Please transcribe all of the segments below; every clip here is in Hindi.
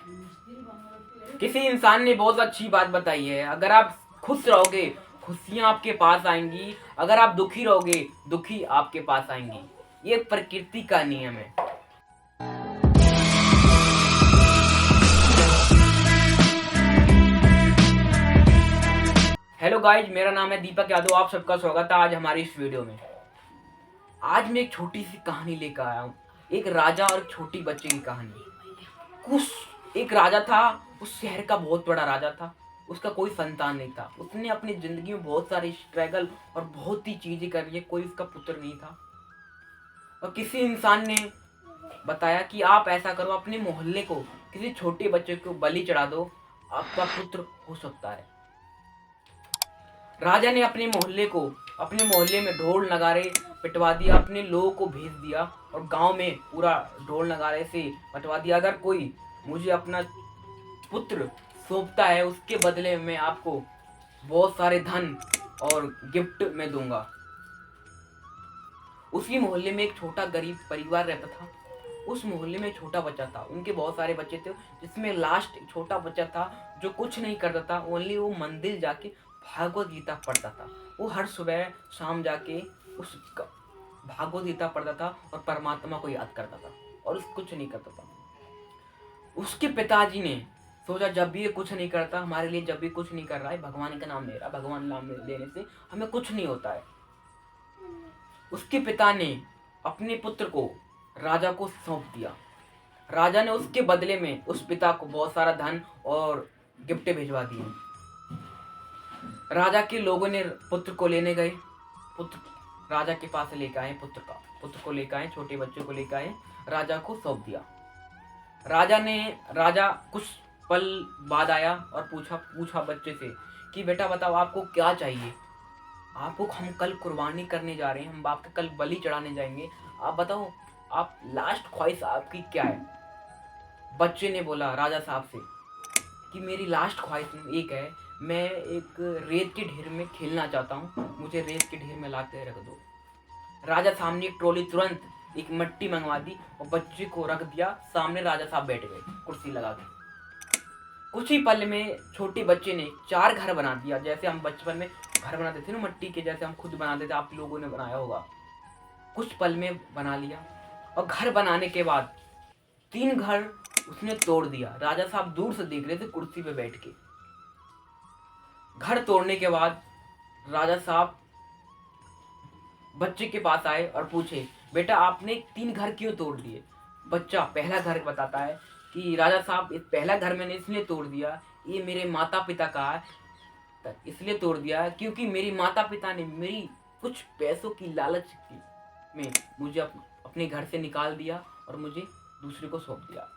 किसी इंसान ने बहुत अच्छी बात बताई है, अगर आप खुश रहोगे खुशियां आपके पास आएंगी, अगर आप दुखी रहोगे दुखी आपके पास आएंगी। ये प्रकृति का नियम है। हेलो गाइज, मेरा नाम है दीपक यादव, आप सबका स्वागत है आज हमारी इस वीडियो में। आज मैं एक छोटी सी कहानी लेकर आया हूँ, एक राजा और छोटी बच्चे की कहानी। कुछ एक राजा था, उस शहर का बहुत बड़ा राजा था। उसका कोई संतान नहीं था। उसने अपनी जिंदगी में बहुत सारी स्ट्रगल और बहुत ही चीजें कर ली, कोई उसका पुत्र नहीं था। और किसी इंसान ने बताया कि आप ऐसा करो, अपने मोहल्ले को किसी छोटे बच्चे को बलि चढ़ा दो, आपका पुत्र हो सकता है। राजा ने अपने मोहल्ले में ढोल नगारे पिटवा दिया, अपने लोगों को भेज दिया और गांव में पूरा ढोल नगारे से बटवा दिया, अगर कोई मुझे अपना पुत्र सौंपता है उसके बदले में आपको बहुत सारे धन और गिफ्ट में दूंगा। उसी मोहल्ले में एक छोटा गरीब परिवार रहता था। उस मोहल्ले में छोटा बच्चा था, उनके बहुत सारे बच्चे थे, जिसमें लास्ट छोटा बच्चा था जो कुछ नहीं करता था, ओनली वो मंदिर जाके भागवत गीता पढ़ता था। वो हर सुबह शाम जाके उस भागवत गीता पढ़ता था और परमात्मा को याद करता था और कुछ नहीं करता था। उसके पिताजी ने सोचा, जब भी ये कुछ नहीं करता हमारे लिए, जब भी कुछ नहीं कर रहा है, भगवान का नाम ले रहा, भगवान नाम लेने से हमें कुछ नहीं होता है। उसके पिता ने अपने पुत्र को राजा को सौंप दिया। राजा ने उसके बदले में उस पिता को बहुत सारा धन और गिफ्ट भिजवा दिए। राजा के लोगों ने पुत्र को लेने गए, पुत्र राजा के पास लेकर आए, पुत्र को लेकर आए, छोटे बच्चे को लेकर आए, राजा को सौंप दिया। राजा कुछ पल बाद आया और पूछा बच्चे से कि बेटा बताओ आपको क्या चाहिए। आपको हम कल कुर्बानी करने जा रहे हैं, हम आपके कल बलि चढ़ाने जाएंगे, आप बताओ आप लास्ट ख्वाहिश आपकी क्या है। बच्चे ने बोला राजा साहब से कि मेरी लास्ट ख्वाहिश एक है, मैं एक रेत के ढेर में खेलना चाहता हूँ, मुझे रेत के ढेर में लाके रख दो। राजा सामने एक ट्रॉली, तुरंत एक मट्टी मंगवा दी और बच्चे को रख दिया सामने। राजा साहब बैठ गए कुर्सी लगा के। कुछ ही पल में छोटे बच्चे ने 4 घर बना दिया, जैसे हम बचपन में घर बनाते थे ना मट्टी के, जैसे हम खुद बनाते थे, आप लोगों ने बनाया होगा। कुछ पल में बना लिया और घर बनाने के बाद 3 घर उसने तोड़ दिया। राजा साहब दूर से देख रहे थे कुर्सी पे बैठ के। घर तोड़ने के बाद राजा साहब बच्चे के पास आए और पूछे, बेटा आपने 3 घर क्यों तोड़ दिए। बच्चा पहला घर बताता है कि राजा साहब इस पहला घर मैंने इसलिए तोड़ दिया, ये मेरे माता पिता का है, इसलिए तोड़ दिया क्योंकि मेरी माता पिता ने मेरी कुछ पैसों की लालच में मुझे अपने घर से निकाल दिया और मुझे दूसरे को सौंप दिया।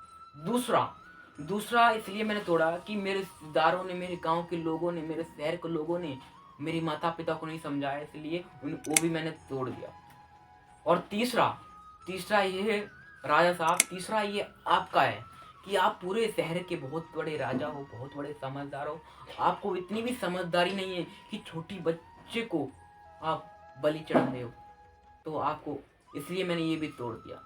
दूसरा इसलिए मैंने तोड़ा कि मेरे रिश्तेदारों ने, मेरे गांव के लोगों ने, मेरे शहर के लोगों ने मेरी माता पिता को नहीं समझाया, इसलिए वो भी मैंने तोड़ दिया। और तीसरा ये है राजा साहब, तीसरा ये आपका है कि आप पूरे शहर के बहुत बड़े राजा हो, बहुत बड़े समझदार हो, आपको इतनी भी समझदारी नहीं है कि छोटी बच्चे को आप बलि चढ़ा रहे हो, तो आपको, इसलिए मैंने ये भी तोड़ दिया।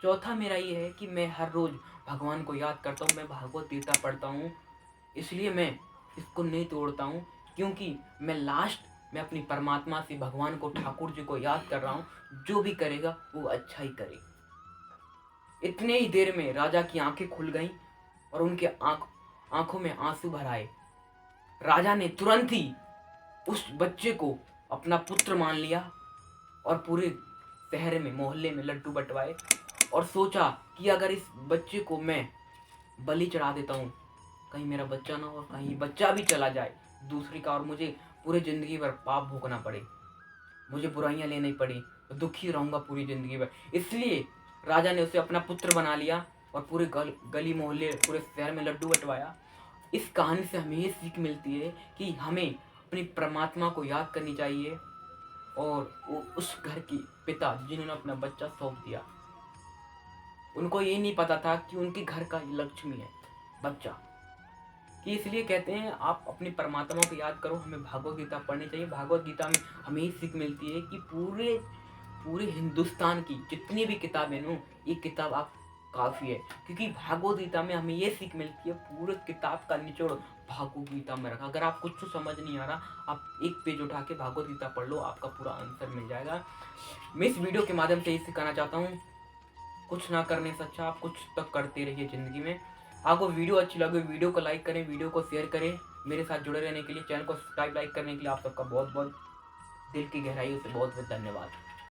चौथा मेरा ये है कि मैं हर रोज भगवान को याद करता हूँ, मैं भागवत गीता पढ़ता हूँ, इसलिए मैं इसको नहीं तोड़ता हूँ, क्योंकि मैं अपनी परमात्मा से, भगवान को, ठाकुर जी को याद कर रहा हूँ, जो भी करेगा वो अच्छा ही करे। इतने ही देर में राजा की आंखें खुल गईं और उनके आंखों में आंसू भर आए। राजा ने तुरंत ही उस बच्चे को अपना पुत्र मान लिया और पूरे शहर में, मोहल्ले में लड्डू बंटवाए और सोचा कि अगर इस बच्चे को मैं बलि चढ़ा देता हूँ, कहीं मेरा बच्चा ना हो, कहीं बच्चा भी चला जाए दूसरी का और मुझे पूरी जिंदगी भर पाप भोगना पड़े, मुझे बुराइयां लेनी पड़ी, तो दुखी रहूंगा पूरी जिंदगी भर। इसलिए राजा ने उसे अपना पुत्र बना लिया और पूरे गली मोहल्ले, पूरे शहर में लड्डू बंटवाया। इस कहानी से हमें ये सीख मिलती है कि हमें अपनी परमात्मा को याद करनी चाहिए। और उस घर की पिता जिन्होंने अपना बच्चा सौंप दिया, उनको ये नहीं पता था कि उनके घर का लक्ष्मी है बच्चा, कि इसलिए कहते हैं आप अपनी परमात्मा को याद करो। हमें भागवत गीता पढ़नी चाहिए। भागवत गीता में हमें ये सीख मिलती है कि पूरे हिंदुस्तान की जितनी भी किताबें नो, ये किताब आप काफ़ी है, क्योंकि भागवत गीता में हमें ये सीख मिलती है, पूरे किताब का निचोड़ भागवत गीता में रखा। अगर आप कुछ समझ नहीं आ रहा, आप एक पेज उठा के भागवत गीता पढ़ लो, आपका पूरा आंसर मिल जाएगा। मैं इस वीडियो के माध्यम से ये सिखाना चाहता हूँ, कुछ ना करने से अच्छा आप कुछ तक करते रहिए ज़िंदगी में। आपको वीडियो अच्छी लगे, वीडियो को लाइक करें, वीडियो को शेयर करें। मेरे साथ जुड़े रहने के लिए, चैनल को सब्सक्राइब लाइक करने के लिए आप सबका बहुत बहुत दिल की गहराइयों से बहुत बहुत धन्यवाद।